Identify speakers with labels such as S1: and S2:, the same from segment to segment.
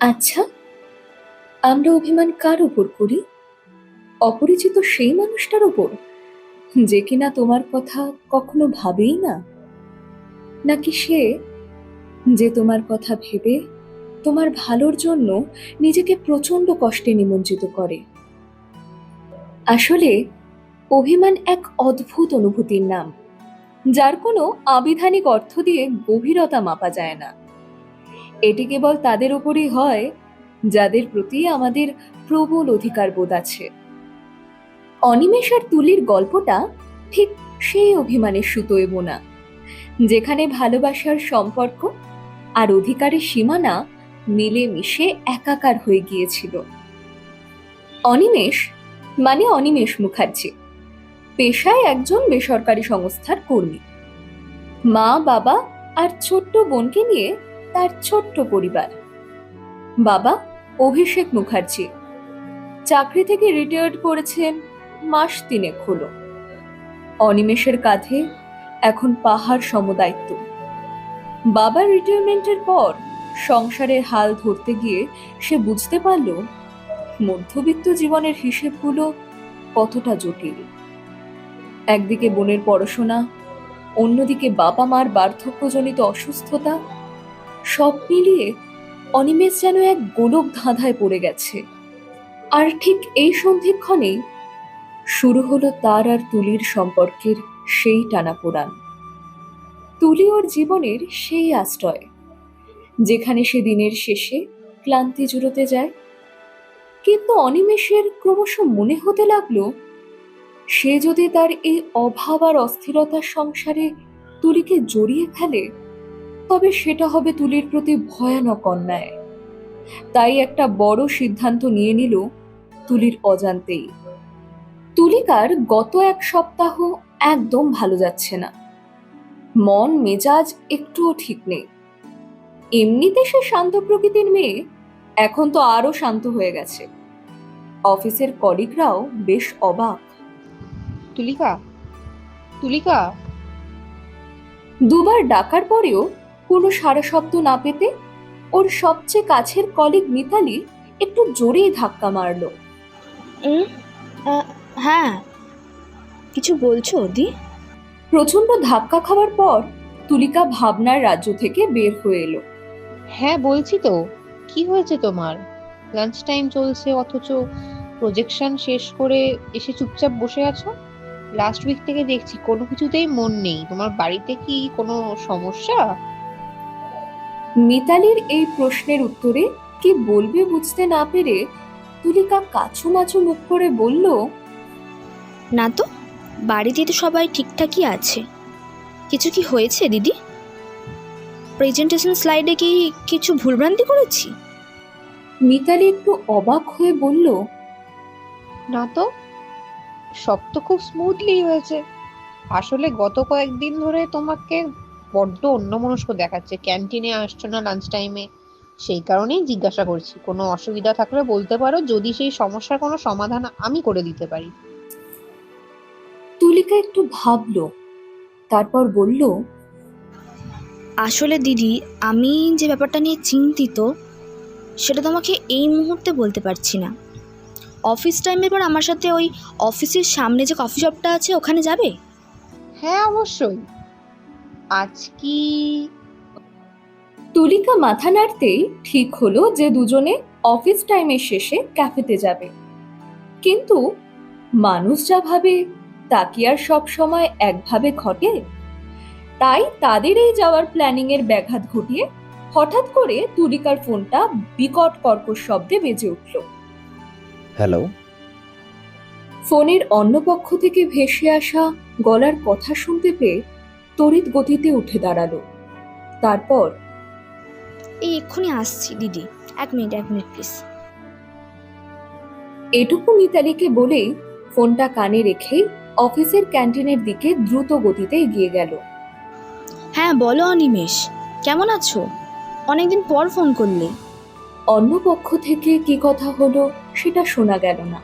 S1: আচ্ছা, আমরা অভিমান কার উপর করি? অপরিচিত সেই মানুষটার উপর, যে কিনা তোমার কথা কখনো ভাবেই না? নাকি সে, যে তোমার কথা ভেবে তোমার ভালোর জন্য নিজেকে প্রচন্ড কষ্টে নিমজ্জিত করে? আসলে অভিমান এক অদ্ভুত অনুভূতির নাম, যার কোনো আবিধানিক অর্থ দিয়ে গভীরতা মাপা যায় না। এটি কেবল তাদের উপরই হয় যাদের প্রতি আমাদের প্রবল অধিকার বোধ আছে। অনিমেষ আর তুলির গল্পটা ঠিক সেই অভিমানের সুতোয় বোনা, যেখানে ভালোবাসার সম্পর্ক আর অধিকারের সীমানা মিলেমিশে একাকার হয়ে গিয়েছিল। অনিমেষ মানে অনিমেষ মুখার্জি পেশায় একজন বেসরকারি সংস্থার কর্মী। মা, বাবা আর ছোট্ট বোনকে নিয়ে তার ছোট্ট পরিবার। বাবা অভিষেক মুখার্জি চাকরি থেকে রিটায়ার্ড করেছেন মাস তিনেক হলো। অনিমেষের কাঁধে এখন পাহাড় সম দায়িত্ব। বাবার রিটায়ারমেন্টের পর সংসারের হাল ধরতে গিয়ে সে বুঝতে পারল মধ্যবিত্ত জীবনের হিসেবগুলো কতটা জটিল। একদিকে বোনের পড়াশোনা, অন্যদিকে বাবা মার বার্ধক্যজনিত অসুস্থতা, সব মিলিয়ে অনিমেষ যেন এক গোলক ধাঁধায় পড়ে গেছে। আর ঠিক এই সন্ধিক্ষণেই শুরু হলো তার আর তুলির সম্পর্কের সেই টানাপোড়ান। তুলি ওর জীবনের সেই আশ্রয়, যেখানে সে দিনের শেষে ক্লান্তি জুড়োতে যায়। কিন্তু অনিমেষের ক্রমশ মনে হতে লাগলো, সে যদি তার এই অভাব আর অস্থিরতার সংসারে তুলিকে জড়িয়ে ফেলে, তবে সেটা হবে তুলির প্রতি ভয়ানক অন্যায়। তাই একটা বড় সিদ্ধান্ত নিয়ে নিল তুলির অজান্তেই। তুলিকার গত এক সপ্তাহ একদম ভালো যাচ্ছে না। মন মেজাজ একটুও ঠিক নেই। এমনিতে সে শান্ত প্রকৃতির মেয়ে, এখন তো আরো শান্ত হয়ে গেছে। অফিসের কলিগরাও বেশ অবাক।
S2: তুলিকা, তুলিকা।
S1: দুবার ডাকার পরেও কোনো সাড়া শব্দ না পেতে ওর সবচেয়ে কাছের কলিগ মিতালি একটু জোরেই ধাক্কা মারলো।
S3: উম, হ্যাঁ, কিছু বলছো দি?
S1: প্রচন্ড ধাক্কা খাওয়ার পর তুলিকা ভাবনার রাজ্য থেকে বের হয়ে এলো।
S2: হ্যাঁ বলছি তো। কি হয়েছে তোমার? লাঞ্চ টাইম চলছে অথচ প্রজেকশন শেষ করে এসে চুপচাপ বসে আছো। লাস্ট উইক থেকে দেখছি কোনো কিছুতেই মন নেই। তোমার বাড়িতে কি কোনো সমস্যা?
S1: মিতালির এই প্রশ্নের উত্তরে কি বলবে বুঝতে না পেরে তুলিকা কাছুমাছু মুখ করে বলল,
S3: না তো, বাড়িতে তো সবাই ঠিকঠাকই আছে। কিছু কি হয়েছে দিদি? প্রেজেন্টেশন স্লাইডে কি কিছু ভুলভ্রান্তি করেছি?
S1: মিতালি একটু অবাক হয়ে বলল,
S2: না তো, সব তো খুব স্মুথলি হয়েছে। আসলে গত কয়েকদিন ধরে তোমাকে বড্ড অন্যমনস্ক দেখাচ্ছে, ক্যান্টিনে আসছো না লাঞ্চ টাইমে। সেই কারণেই জিজ্ঞাসা করছি, কোনো অসুবিধা থাকলে বলতে পারো, যদি সেই সমস্যার কোনো সমাধান আমি করে দিতে পারি।
S1: তুলিকা একটু ভাবলো, তারপর বলল,
S3: আসলে দিদি, আমি যে ব্যাপারটা নিয়ে চিন্তিত সেটা তোমাকে এই মুহূর্তে বলতে পারছি না। অফিস টাইমের পর আমার সাথে ওই অফিসের সামনে যে কফি শপটা আছে ওখানে যাবে?
S2: হ্যাঁ অবশ্যই। আজ কি?
S1: তুলিকা মাথা নাড়তেই ঠিক হলো যে দুজনে অফিস টাইমের শেষে ক্যাফেতে যাবে। কিন্তু মানুষ যা ভাবে তা কি আর সব সময় একভাবে ঘটে? তাই তাদের এই যাওয়ার প্ল্যানিং এর ব্যাঘাত ঘটিয়ে হঠাৎ করে তুলিকার ফোনটা বিকট কর্কশ শব্দে বেজে উঠল।
S4: হ্যালো।
S1: ফোনের অন্য পক্ষ থেকে ভেসে আসা গলার কথা শুনতে পেয়ে তড়িৎ গতিতে উঠে দাঁড়ালো। তারপর,
S3: এই এক্ষুনি আসছি দিদি, এক মিনিট প্লিজ।
S1: এটুকু মিতালিকে বলেই ফোনটা কানে রেখে অফিসের ক্যান্টিনের দিকে দ্রুত গতিতে এগিয়ে গেল।
S3: হ্যাঁ বলো অনিমেষ, কেমন আছো? অনেকদিন পর ফোন করলে।
S1: অন্য পক্ষ থেকে কি কথা হলো সেটা শোনা গেল না,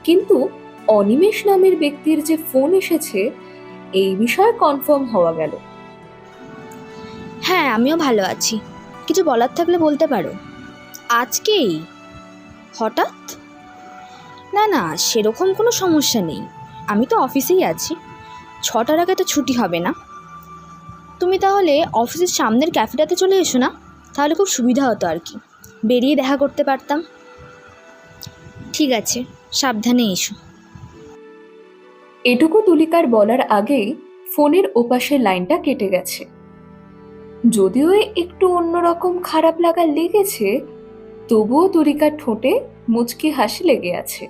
S1: কিন্তু অনিমেষ নামের ব্যক্তির যে ফোন এসেছে এই বিষয়ে কনফার্ম হওয়া গেল।
S3: হ্যাঁ, আমিও ভালো আছি। কিছু বলার থাকলে বলতে পারো। আজকেই? হঠাৎ? না না, সেরকম কোনো সমস্যা নেই, আমি তো অফিসেই আছি, 6টার আগে তো ছুটি হবে না। তুমি তাহলে অফিসের সামনের ক্যাফেটাতে চলে এসো না, তাহলে খুব সুবিধা হতো আর কি, বেরিয়ে দেখা করতে পারতাম। ঠিক আছে, সাবধানে এসো।
S1: এটুকু তুলিকার বলার আগেই ফোনের ওপাশের লাইনটা কেটে গেছে। যদিও একটু অন্যরকম খারাপ লাগা লেগেছে, তবুও তুলিকার ঠোঁটে মুচকি হাসি লেগে আছে।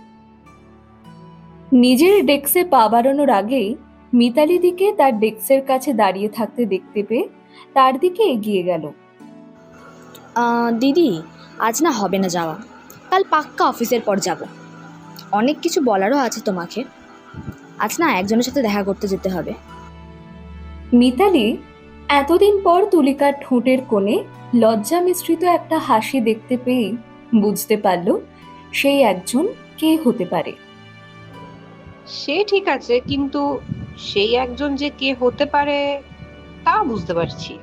S1: নিজের ডেস্কে পা বাড়ানোর আগেই মিতালি দিকে তার ডেস্কের কাছে দাঁড়িয়ে থাকতে দেখতে পেয়ে তার দিকে এগিয়ে গেল।
S3: দিদি, আজ না হবে না যাওয়া, কাল পাক্কা অফিসের পর যাব। অনেক কিছু বলারও আছে তোমাকে, আজ না একজনের সাথে দেখা করতে যেতে হবে।
S1: মিতালি এতদিন পর তুলিকার ঠোঁটের কোণে লজ্জা মিশ্রিত একটা হাসি দেখতে পেয়ে বুঝতে পারল সেই একজন কে হতে পারে।
S2: সে ঠিক আছে, কিন্তু সেই একজন যে কে হতে পারে তা বুঝতে পারছি।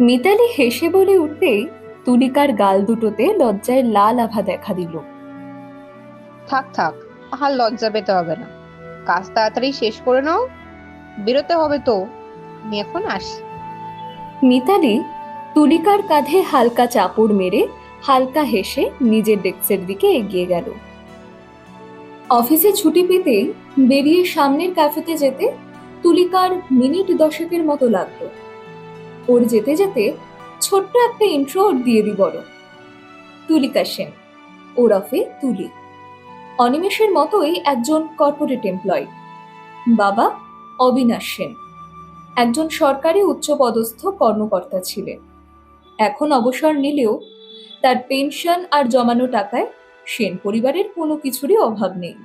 S1: মিতালি হেসে বলে উঠতেই তুলিকার গাল দুটোতে লজ্জায় লাল আভা দেখা দিল।
S2: থাক থাক, আর লজ্জা পেতে হবে না, কাজ তাড়াতাড়ি শেষ করে নাও, বেরোতে হবে তো। আমি এখন আসি।
S1: মিতালি তুলিকার কাঁধে হালকা চাপড় মেরে হালকা হেসে নিজের ডেস্কের দিকে এগিয়ে গেল। অফিসে ছুটি পেতেই বেরিয়ে সামনের ক্যাফেতে যেতে তুলিকার মিনিট 10 মতো লাগলো। ওর যেতে যেতে ছোট্ট একটা ইন্ট্রো দিয়ে দি বড়। তুলিকা সেন, ওরফে তুলি, অনিমেষের মতোই একজন কর্পোরেট এমপ্লয়ি। বাবা অবিনাশ সেন একজন সরকারি উচ্চপদস্থ কর্মকর্তা ছিলেন। এখন অবসর নিলেও তার পেনশন আর জমানো টাকায় সেন পরিবারের কোনো কিছুরই অভাব নেই।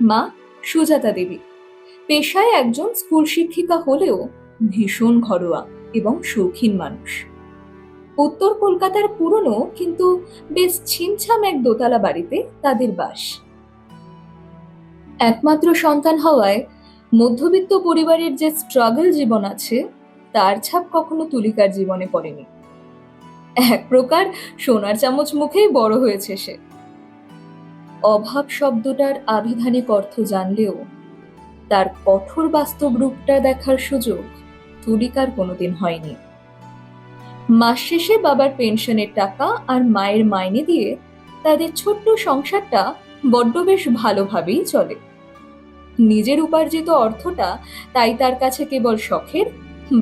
S1: মা সুজাতা দেবী পেশায় একজন স্কুল শিক্ষিকা হলেও ভীষণ ঘরোয়া এবং শৌখিন মানুষ। উত্তর কলকাতার পুরনো কিন্তু বেশ ছিমছাম এক দোতলা বাড়িতে তাদের বাস। একমাত্র সন্তান হওয়ায় মধ্যবিত্ত পরিবারের যে স্ট্রাগল জীবন আছে তার ছাপ কখনো তুলিকার জীবনে পড়েনি। এক প্রকার সোনার চামচ মুখেই বড় হয়েছে সে। অভাব শব্দটার আভিধানিক অর্থ জানলেও তার কঠোর বাস্তব রূপটা দেখার সুযোগ তুলিকার কোনোদিন হয়নি। মাস শেষে বাবার পেনশনের টাকা আর মায়ের মাইনে দিয়ে তাদের ছোট্ট সংসারটা বড্ড বেশ ভালোভাবেই চলে। নিজের উপার্জিত অর্থটা তাই তার কাছে কেবল শখের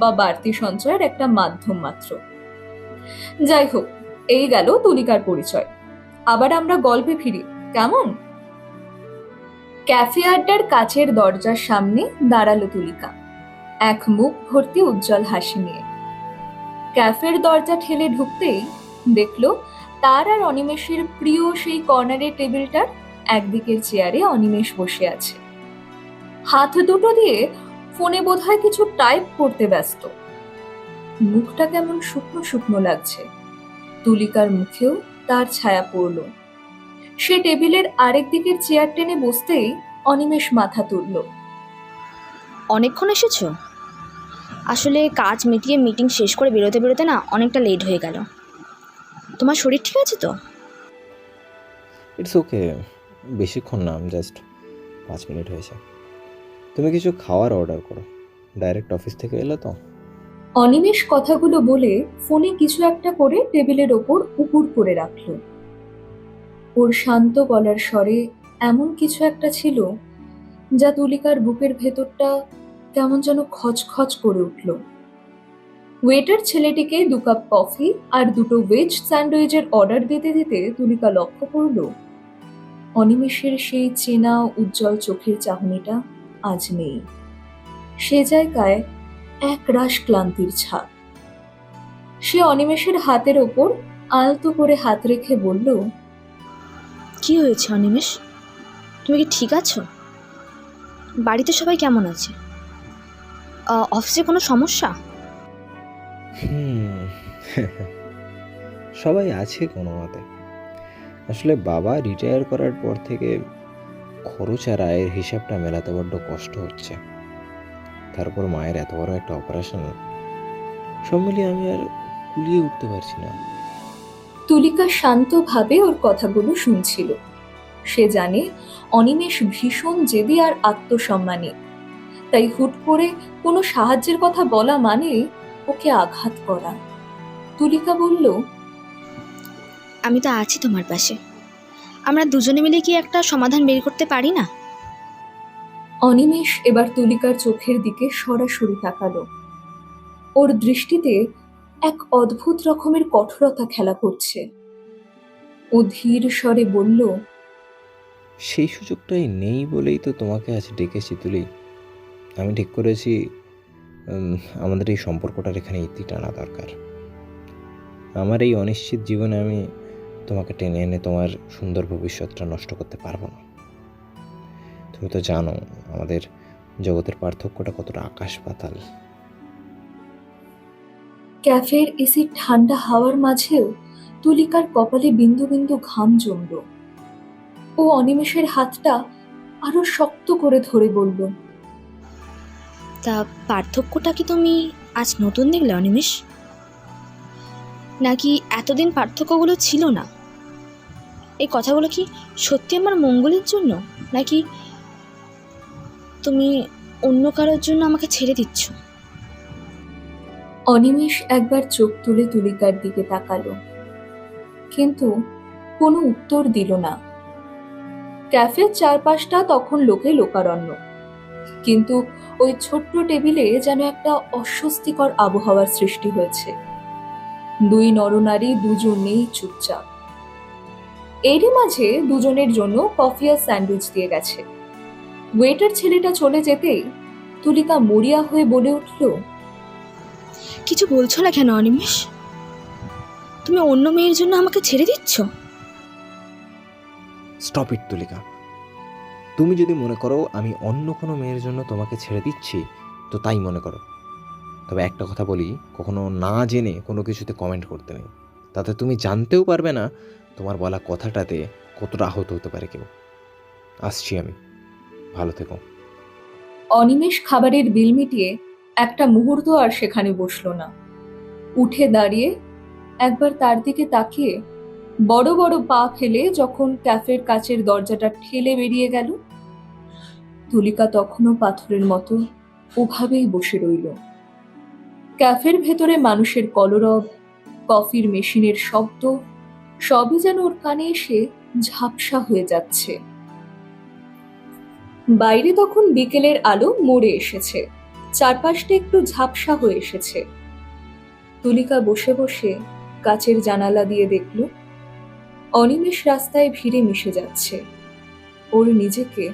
S1: বা বাড়তি সঞ্চয়ের একটা মাধ্যম মাত্র। যাই হোক, এই গেল তুলিকার পরিচয়। আবার আমরা গল্পে ফিরি, কেমন? ক্যাফে আড্ডার কাচের দরজার সামনে দাঁড়ালো তুলিকা, এক মুখ ভর্তি উজ্জ্বল হাসি নিয়ে। ক্যাফের দরজা ঠেলে ঢুকতেই দেখলো তার আর অনিমেষের প্রিয় সেই কর্নারের টেবিলটার একদিকের চেয়ারে অনিমেষ বসে আছে। হাত দুটো দিয়ে ফোনে বোধহয় কিছু টাইপ করতে ব্যস্ত। মুখটা কেমন শুকনো শুকনো লাগছে। তুলিকার মুখেও তার ছায়া পড়ল। সে টেবিলের আরেক দিকের চেয়ার টেনে বসতেই অনিমেষ মাথা তুলল।
S3: অনেকক্ষণ এসেছো? আসলে কাজ মিটিয়ে মিটিং শেষ করে বেরোতে বেরোতে না অনেকটা লেট হয়ে গেল। তোমার শরীর ঠিক আছে তো?
S4: ইটস ওকে, বেশিক্ষণ না, জাস্ট 5 মিনিট হয়েছে। তুমি কিছু খাওয়ার অর্ডার করো, ডাইরেক্ট অফিস থেকে এলে তো।
S1: অনিমেষ কথাগুলো বলে ফোনে কিছু একটা করে টেবিলের ওপর উপুড় করে রাখল। ওর শান্ত গলার স্বরে এমন কিছু একটা ছিল যা তুলিকার বুকের ভেতরটা কেমন যেন খচখচ করে উঠল। ওয়েটার ছেলেটিকে 2 কাপ কফি আর 2টো ভেজ স্যান্ডউইচের অর্ডার দিতে দিতে তুলিকা লক্ষ্য করল অনিমেষের সেই চেনা উজ্জ্বল চোখের চাহনিটা আজ নেই। সে জায়গায় এক রাশ ক্লান্তির ছাপ। সে অনিমেষের হাতের ওপর আলতো করে হাত রেখে বলল,
S3: কি হয়েছে অনিমেষ? তুমি কি ঠিক আছো? বাড়িতে সবাই কেমন আছে? অফিসে কোনো সমস্যা?
S4: সবাই আছে কোনো মতে। আসলে বাবা রিটায়ার করার পর থেকে খরচ আর আয়ের হিসাবটা মেলাতে বড্ড কষ্ট হচ্ছে। তারপর মায়ের এত বড় একটা অপারেশন, সব মিলিয়ে আমি আর কুলিয়ে উঠতে পারছি না।
S1: তুলিকা শান্তভাবে ওর কথাগুলো শুনছিল। সে জানে অনিমেষ ভীষণ জেদি আর আত্মসম্মানী, তাই হুট করে কোনো সাহায্যের কথা বলা মানে ওকে আঘাত করা। তুলিকা বলল,
S3: আমি তো আছি তোমার পাশে। আমরা দুজনে মিলে কি একটা সমাধান বের করতে পারি না?
S1: অনিমেষ এবার তুলিকার চোখের দিকে সরাসরি তাকালো। ওর দৃষ্টিতে এক অদ্ভুত রকমের কঠোরতা খেলা করছে। ও ধীর স্বরে বলল,
S4: সেই সুযোগটাই নেই বলেই তো তোমাকে আজ ডেকেছি তুলি। আমি ঠিক করেছি আমাদের এই সম্পর্কটার এখানে ইতি টানা দরকার। আমার এই অনিশ্চিত জীবনে আমি তোমাকে টেনে এনে তোমার সুন্দর ভবিষ্যৎটা নষ্ট করতে পারবো না। তুমি তো জানো আমাদের জগতের পার্থক্যটা কতটা আকাশ পাতাল।
S1: ক্যাফের এসি ঠান্ডা হাওয়ার মাঝেও তুলিকার কপালে বিন্দু বিন্দু ঘাম জমল। ও অনিমেষের হাতটা আরো শক্ত করে ধরে বলল,
S3: তা পার্থক্যটা কি তুমি আজ নতুন দেখলে অনিমেষ? নাকি এতদিন পার্থক্যগুলো ছিল না? এই কথাগুলো কি সত্যি আমার মঙ্গলের জন্য, নাকি তুমি অন্য কারোর জন্য আমাকে ছেড়ে দিচ্ছ?
S1: অনিমেষ একবার চোখ তুলে তুলিকার দিকে তাকালো, কিন্তু কোনো উত্তর দিল না। ক্যাফের চারপাশটা তখন লোকে লোকারণ্য, কিন্তু ওই ছোট্ট টেবিলে যেন একটা অস্বস্তিকর আবহাওয়ার সৃষ্টি হয়েছে। দুই নরনারী দুজনেই চুপচাপ। এরই মাঝে দুজনের জন্য কফি আর স্যান্ডউইচ দিয়ে গেছে। ওয়েটার ছেলেটা চলে যেতেই তুলিকা মরিয়া হয়ে বলে উঠল,
S3: কিছু বলছো না কেন অনিমেষ? তুমি অন্য মেয়ের জন্য আমাকে ছেড়ে দিচ্ছ?
S4: স্টপ ইট তুলিকা। তুমি যদি মনে করো আমি অন্য কোনো মেয়ের জন্য তোমাকে ছেড়ে দিচ্ছি তো তাই মনে করো, তবে একটা কথা বলি, কখনো না জেনে কোনো কিছুতে কমেন্ট করতে নেই। তাতে তুমি জানতেও পারবে না তোমার বলা কথাটাতে কতটা আহত হতে পারে কেউ। আসছি আমি, ভালো থেকো।
S1: অনিমেষ খাবারের বিল মিটিয়ে একটা মুহূর্ত আর সেখানে বসলো না। উঠে দাঁড়িয়ে একবার তার দিকে তাকিয়ে বড় বড় পা ফেলে যখন ক্যাফের কাচের দরজাটা ঠেলে বেরিয়ে গেল, তুলিকা তখনও পাথরের মতো ওভাবেই বসে রইল। ক্যাফের ভেতরে মানুষের কলরব, কফির মেশিনের শব্দ সবই যেন ওর কানে এসে ঝাপসা হয়ে যাচ্ছে। বাইরে তখন বিকেলের আলো মরে এসেছে, চারপাশটা একটু ঝাপসা হয়ে এসেছে। তুলিকা বসে বসে কাচের জানালা দিয়ে দেখল অনিমেষ রাস্তায় ভিড়ে মিশে যাচ্ছে। ওর নিজেকে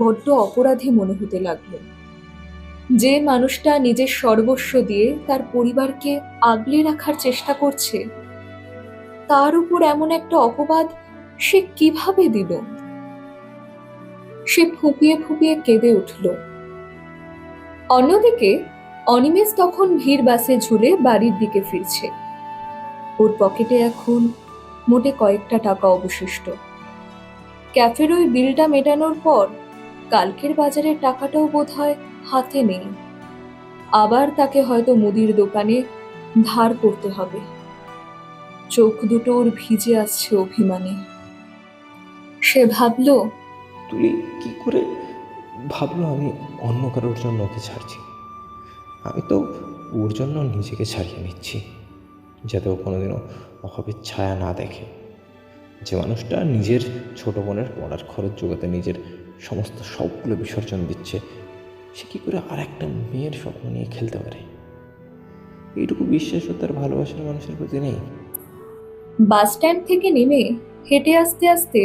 S1: বড্ড অপরাধী মনে হতে লাগলো। যে মানুষটা নিজের সর্বস্ব দিয়ে তার পরিবারকে আগলে রাখার চেষ্টা করছে, তার উপর এমন একটা অপবাদ সে কিভাবে দিল? সে ফুঁপিয়ে ফুঁপিয়ে কেঁদে উঠল। অন্যদিকে অনিমেষ তখন ভিড় বাসে ঝুলে বাড়ির দিকে ফিরছে। ওর পকেটে এখন মোটে কয়েকটা টাকা অবশিষ্ট। ক্যাফের ওই বিলটা মেটানোর পর কালকের বাজারের টাকাটাও বোধহয় হাতে নেই। আবার তাকে হয়তো মুদির দোকানে ধার করতে হবে। চোখ দুটো ওর ভিজে আসছে অভিমানে। সে ভাবল,
S4: তুলি কি করে ভাবলো আমি অন্য কারোর জন্য ওকে ছাড়ছি? আমি তো ওর জন্য নিজেকে ছাড়িয়ে নিচ্ছি, যাতে ও কোনোদিনও অভাবের ছায়া না দেখে। যে মানুষটা নিজের ছোট বোনের পড়ার খরচ জোগাতে নিজের সমস্ত শখগুলো বিসর্জন দিচ্ছে, সে কী করে আর একটা মেয়ের স্বপ্ন নিয়ে খেলতে পারে? এইটুকু বিশ্বাসও তার ভালোবাসার মানুষের প্রতি নেই।
S1: বাস স্ট্যান্ড থেকে নেমে হেঁটে আসতে আসতে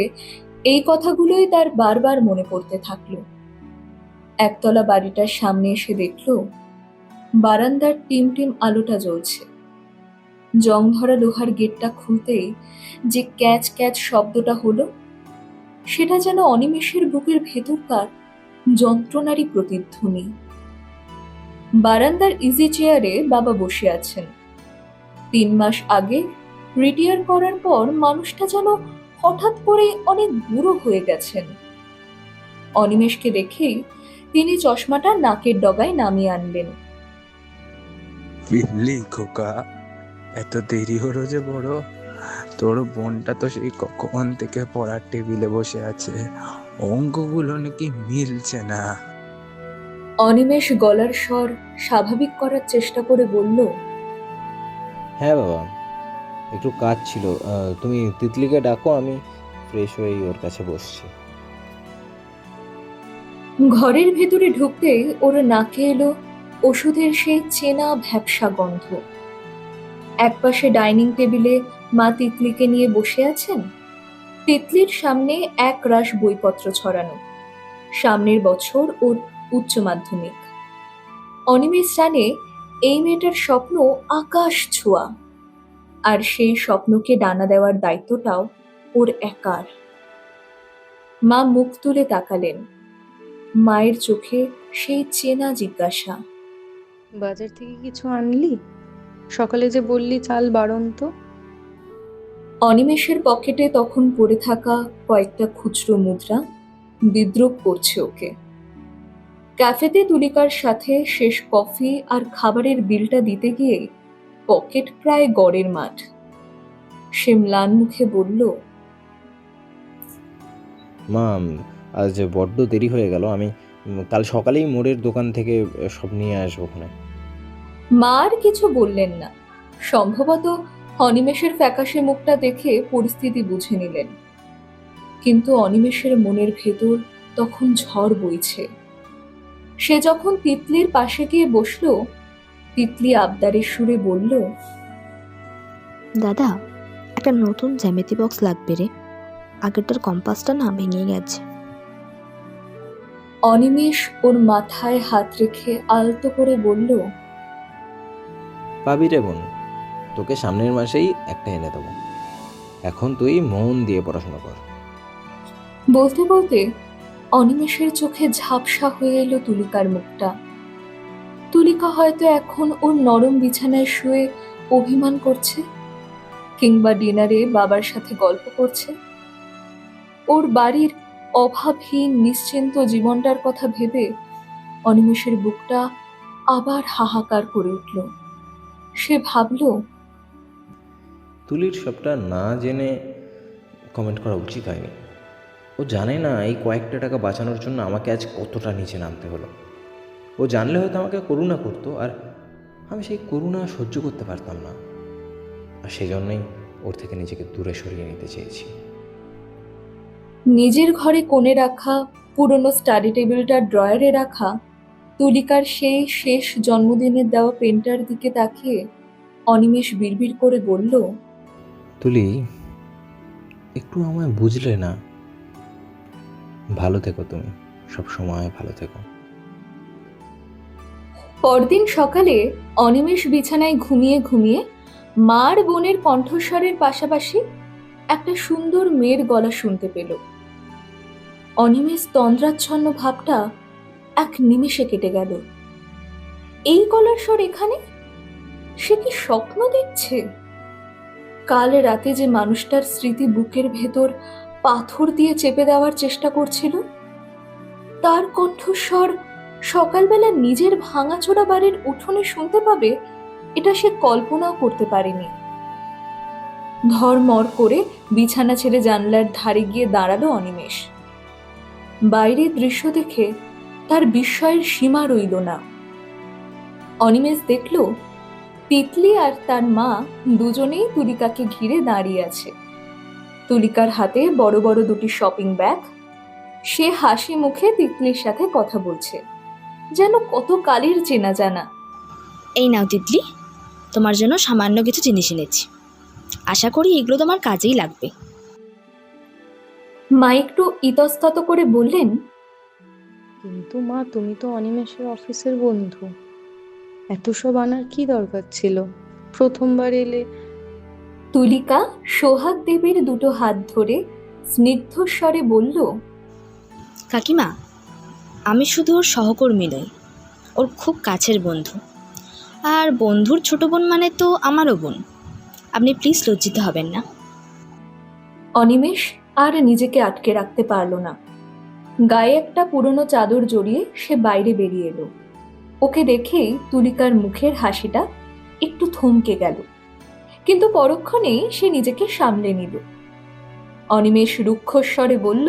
S1: এই কথাগুলোই তার বারবার মনে পড়তে থাকলো। একতলা বাড়িটার সামনে এসে দেখলো বারান্দার টিম টিম আলোটা জ্বলছে। জং ধরা লোহার গেটটা খুলতেই যে ক্যাচ ক্যাচ শব্দটা হলো, সেটা যেন অনিমেষের বুকের ভেতরকার যন্ত্রণারই প্রতিধ্বনি। বারান্দার ইজি চেয়ারে বাবা বসে আছেন। 3 মাস আগে রিটায়ার করার পর মানুষটা যেন হঠাৎ করে অনেক বুড়ো হয়ে গেছেন। অনিমেষকে দেখেই তিনি চশমাটা নাকের ডগায় নামিয়ে আনলেন।
S5: বিল্লি খোকা, এত দেরি হলো যে বড়? তোর বোনটা তো সেই কখন থেকে পড়ার টেবিলে বসে আছে, অঙ্কগুলো নাকি মিলছে না।
S1: অনিমেষ গলার স্বর স্বাভাবিক করার চেষ্টা করে বলল,
S4: হ্যাঁ বাবা, একটু কাজ ছিল। তুমি তিতলিকে ডাকো, আমি ফ্রেশ হয়েই ওর কাছে বসছি।
S1: ঘরের ভেতরে ঢুকতেই ওর নাকে এলো ওষুধের সেই চেনা ভ্যাপসা গন্ধ। একপাশে ডাইনিং টেবিলে মা তিতলিকে নিয়ে বসে আছেন। তিতলির সামনে এক রাশ বইপত্র ছড়ানো। সামনের বছর ওর উচ্চ মাধ্যমিক। অনিমেষ জানে এই মেয়েটার স্বপ্ন আকাশ ছোঁয়া, আর সেই স্বপ্নকে ডানা দেওয়ার দায়িত্বটাও ওর একার। মা মুখ তুলে তাকালেন। মায়ের চোখে সেই চেনা জিজ্ঞাসা।
S6: বাজার থেকে কিছু আনলি? সকালে যে বললি চাল বাড়ন্ত।
S1: অনিমেষের পকেটে তখন পড়ে থাকা কয়েকটা খুচরো মুদ্রা বিদ্রূপ করছে ওকে। ক্যাফেতে তুলিকার সাথে শেষ কফি আর খাবারের বিলটা দিতে গিয়ে পকেট প্রায় গড়ের মাঠ। সে ম্লান মুখে বলল,
S4: মা, আজ বড্ড দেরি হয়ে গেল। আমি কাল সকালেই মোড়ের দোকান থেকে সব নিয়ে আসবো ওখানে।
S1: মা আর কিছু বললেন না। সম্ভবত অনিমেষের ফ্যাকাশে মুখটা দেখে পরিস্থিতি বুঝে নিলেন। কিন্তু অনিমেষের মনের ভেতর তখন ঝড় বইছে। সে যখন তিতলির পাশে গিয়ে বসলো, তিতলি আবদারের সুরে বলল,
S3: দাদা, একটা নতুন জ্যামিতি বক্স লাগবে রে, আগেরটার কম্পাসটা না ভেঙে গেছে।
S1: অনিমেষ ওর মাথায় হাত রেখে আলতো করে বলল,
S4: পাবি রে বোন, তোকে সামনের মাসেই একটা এনে দেবো। এখন তুই মন দিয়ে পড়াশোনা কর।
S1: বলতে বলতে অনিমেষের চোখে ঝাপসা হয়ে এলো তুলিকার মুখটা। তুলিকা হয়তো এখন ওর নরম বিছানায় শুয়ে অভিমান করছে, কিংবা ডিনারে বাবার সাথে গল্প করছে। ওর বাড়ির অভাবহীন নিশ্চিন্ত জীবনটার কথা ভেবে অনিমেষের বুকটা আবার হাহাকার করে উঠল। সে ভাবল,
S4: তুলির সবটা না জেনে কমেন্ট করা উচিত হয়নি। ও জানে না এই কয়েকটা টাকা বাঁচানোর জন্য আমাকে আজ কতটা নিচে নামতে হলো। ও জানলে হয়তো আমাকে করুণা করতো, আর আমি সেই করুণা সহ্য করতে পারতাম না। আর সেজন্যই ওর থেকে নিজেকে দূরে সরিয়ে নিতে চেয়েছি।
S1: নিজের ঘরে কোণে রাখা পুরনো স্টাডি টেবিলটা ড্রয়ারে রাখা তুলিকার সেই শেষ জন্মদিনের দেওয়া পেনটার দিকে তাকিয়ে অনিমেষ বিড়বিড় করে বলল,
S4: তুলি, একটু আমায় বুঝলে না? ভালো থেকো তুমি, সব সময় ভালো থেকো।
S1: পরদিন সকালে অনিমেষ বিছানায় ঘুমিয়ে ঘুমিয়ে মার বোনের কণ্ঠস্বরের পাশাপাশি একটা সুন্দর মেয়ের গলা শুনতে পেল। অনিমেষ তন্দ্রাচ্ছন্ন ভাবটা এক নিমেষে কেটে গেল। এই গলার স্বর এখানে? সে কি স্বপ্ন দেখছে? কাল রাতে যে মানুষটার স্মৃতি বুকের ভেতর পাথর দিয়ে চেপে দেওয়ার চেষ্টা করছিল, তার কণ্ঠস্বর সকালবেলা নিজের ভাঙাচোরা বাড়ির উঠোনে শুনতে পাবে, এটা সে কল্পনাও করতে পারেনি। ধড়মড় করে বিছানা ছেড়ে জানলার ধারে গিয়ে দাঁড়ালো অনিমেষ। বাইরের দৃশ্য দেখে তার বিস্ময়ের সীমা রইল না। অনিমেষ দেখল তিতলি আর তার মা দুজনেই তুলিকাকে ঘিরে দাঁড়িয়ে আছে। তুলিকার হাতে বড় বড় দুটি শপিং ব্যাগ। সে হাসি মুখে তিতলির সাথে কথা বলছে, যেন কত কালের চেনা জানা।
S3: এই নাও তিতলি, তোমার জন্য সামান্য কিছু জিনিস এনেছি, আশা করি এগুলো তোমার কাজেই লাগবে।
S1: মা একটু ইতস্তত করে বললেন,
S6: কিন্তু মা, তুমি তো অনিমেষের অফিসের বন্ধু, এত সব আনার কি দরকার ছিল? প্রথমবার এলে।
S1: তুলিকা সোহাগ দেবীর দুটো হাত ধরে স্নিগ্ধ স্বরে বলল,
S3: কাকিমা, আমি শুধু ওর সহকর্মী নই, ওর খুব কাছের বন্ধু। আর বন্ধুর ছোট বোন মানে তো আমারও বোন। আপনি প্লিজ লজ্জিত হবেন না।
S1: অনিমেষ আর নিজেকে আটকে রাখতে পারল না। গায়ে একটা পুরনো চাদর জড়িয়ে সে বাইরে বেরিয়ে এলো। ওকে দেখেই তুলিকার মুখের হাসিটা একটু থমকে গেল, কিন্তু পরক্ষণেই সে নিজেকে সামলে নিল। অনিমেষ রুক্ষস্বরে বলল,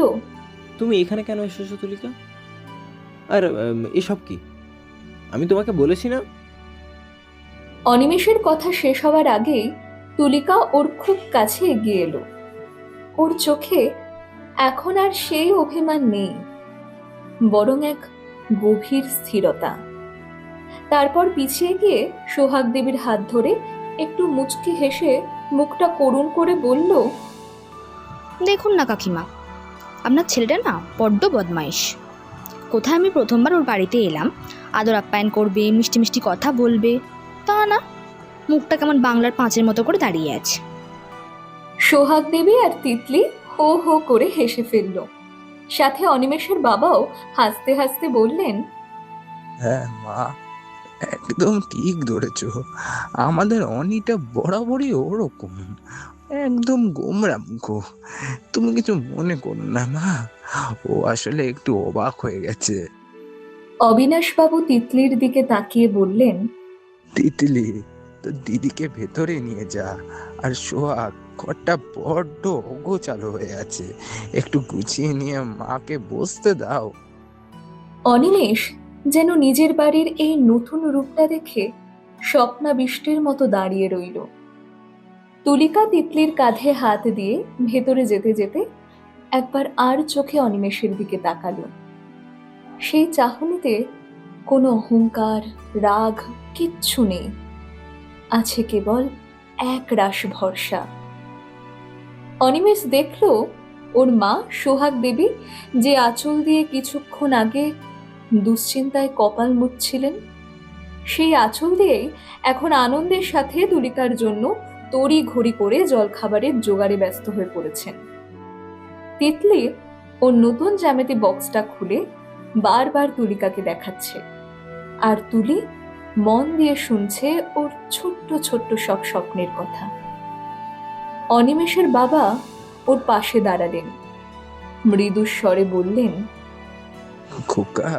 S4: তুমি এখানে কেন এসেছো তুলিকা? আর এসব কি? আমি তোমাকে বলেছি না?
S1: অনিমেষের কথা শেষ হওয়ার আগেই তুলিকা ওর খুব কাছে এগিয়ে এলো। ওর চোখে এখন আর সেই অভিমান নেই, বরং এক গভীর স্থিরতা। তারপর পিছিয়ে গিয়ে সোহাগ দেবীর হাত ধরে একটু মুচকি হেসে মুখটা করুণ করে বলল,
S3: দেখুন না কাকিমা, আপনার ছেলেটা না বড্ড বদমাইশ। কোথায় আমি প্রথমবার ওর বাড়িতে এলাম, আদর আপ্যায়ন করবে, মিষ্টি মিষ্টি কথা বলবে, তা না, মুখটা কেমন বাংলার পাঁচের মতো করে দাঁড়িয়ে আছে।
S1: সোহাগ দেবী আর তিতলি হো হো করে হেসে ফেলল। সাথে অনিমেষের বাবাও হাসতে হাসতে বললেন,
S5: হ্যাঁ মা, একদম ঠিক ধরেছ। আমাদের অনিটা বরাবরই ওরকম, একদম গোমরা মুখ। তুমি কিছু মনে করো না মা, ও আসলে একটু অবাক হয়ে গেছে।
S1: অবিনাশবাবু তিতলির দিকে তাকিয়ে বললেন,
S5: তিতলি, তো দিদিকে ভেতরে নিয়ে যা। আর সোহাগ, ঘরটা বড্ড অগোছালো হয়ে আছে, একটু গুছিয়ে নিয়ে মাকে বসতে দাও।
S1: অনিমেষ যেন নিজের বাড়ির এই নতুন রূপটা দেখে স্বপ্নাবিষ্টের মতো দাঁড়িয়ে রইল। তুলিকা তিতলির কাঁধে হাত দিয়ে ভেতরে যেতে যেতে একবার আর চোখে অনিমেষের দিকে তাকালো। সেই চাহনিতে কোনো অহংকার, রাগ কিচ্ছু নেই, আছে কেবল এক রাশ ভরসা। অনিমেষ দেখল ওর মা সোহাগ দেবী যে আঁচল দিয়ে কিছুক্ষণ আগে দুশ্চিন্তায় কপাল মুছছিলেন, সেই আঁচল দিয়েই এখন আনন্দের সাথে তুলিকার জন্য তড়ি ঘড়ি করে জলখাবারের জোগাড়ে ব্যস্ত হয়ে পড়েছেন। তিতলি ওর নতুন জ্যামিতি বক্সটা খুলে বারবার তুলিকাকে দেখাচ্ছে, আর তুলি মন দিয়ে শুনছে ওর ছোট্ট ছোট্ট সব স্বপ্নের কথা। অনিমেষের বাবা ওর পাশে দাঁড়ালেন, মৃদু স্বরে বললেন,
S5: খোকা,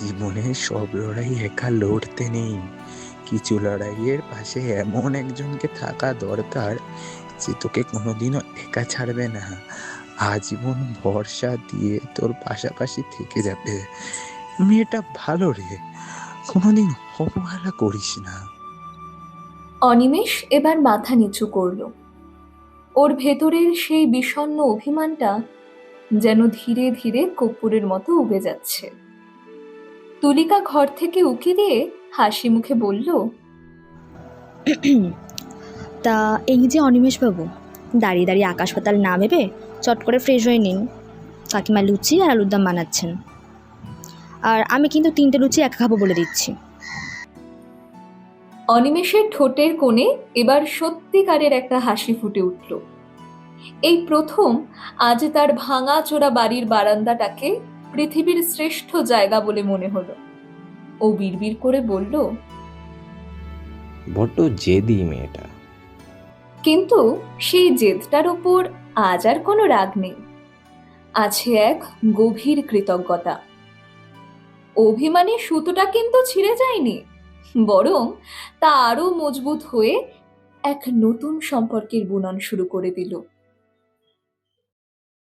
S5: জীবনে সব লড়াই একা লড়তে নেই। কিছু লড়াইয়ের পাশে এমন একজনকে থাকা দরকার যে তোকে কোনোদিনও একা ছাড়বে না, আজীবন ভরসা দিয়ে তোর পাশাপাশি থেকে যাবে। মেয়েটা ভালো রে, কোনোদিন অবহেলা করিস না।
S1: অনিমেষ এবার মাথা নিচু করল। ওর ভেতরের সেই বিষণ্ণ অভিমানটা যেন ধীরে ধীরে কর্পূরের মতো উবে যাচ্ছে। তুলিকা ঘর থেকে উকি দিয়ে হাসি মুখে বলল,
S3: তা এই যে অনিমেষবাবু, দাঁড়িয়ে দাঁড়িয়ে আকাশ পাতাল না ভেবে চট করে ফ্রেশ হয়ে নিন। কাকিমা লুচি আর আলুর দম বানাচ্ছেন, আর আমি কিন্তু 3টে লুচি একা খাবো বলে দিচ্ছি।
S1: অনিমেষের ঠোঁটের কোণে এবার সত্যিকারের একটা হাসি ফুটে উঠল। এই প্রথম আজ তার ভাঙা চোরা বাড়ির বারান্দাটাকে পৃথিবীর শ্রেষ্ঠ জায়গা বলে মনে হলো। ও বিড়বিড় করে বলল,
S4: বড্ড জেদি মেয়েটা।
S1: কিন্তু সেই জেদটার ওপর আজ আর কোনো রাগ নেই, আছে এক গভীর কৃতজ্ঞতা। অভিমানের সুতোটা কিন্তু ছিঁড়ে যায়নি, বরং তা আরো মজবুত হয়ে এক নতুন সম্পর্কের বুনন শুরু করে দিল।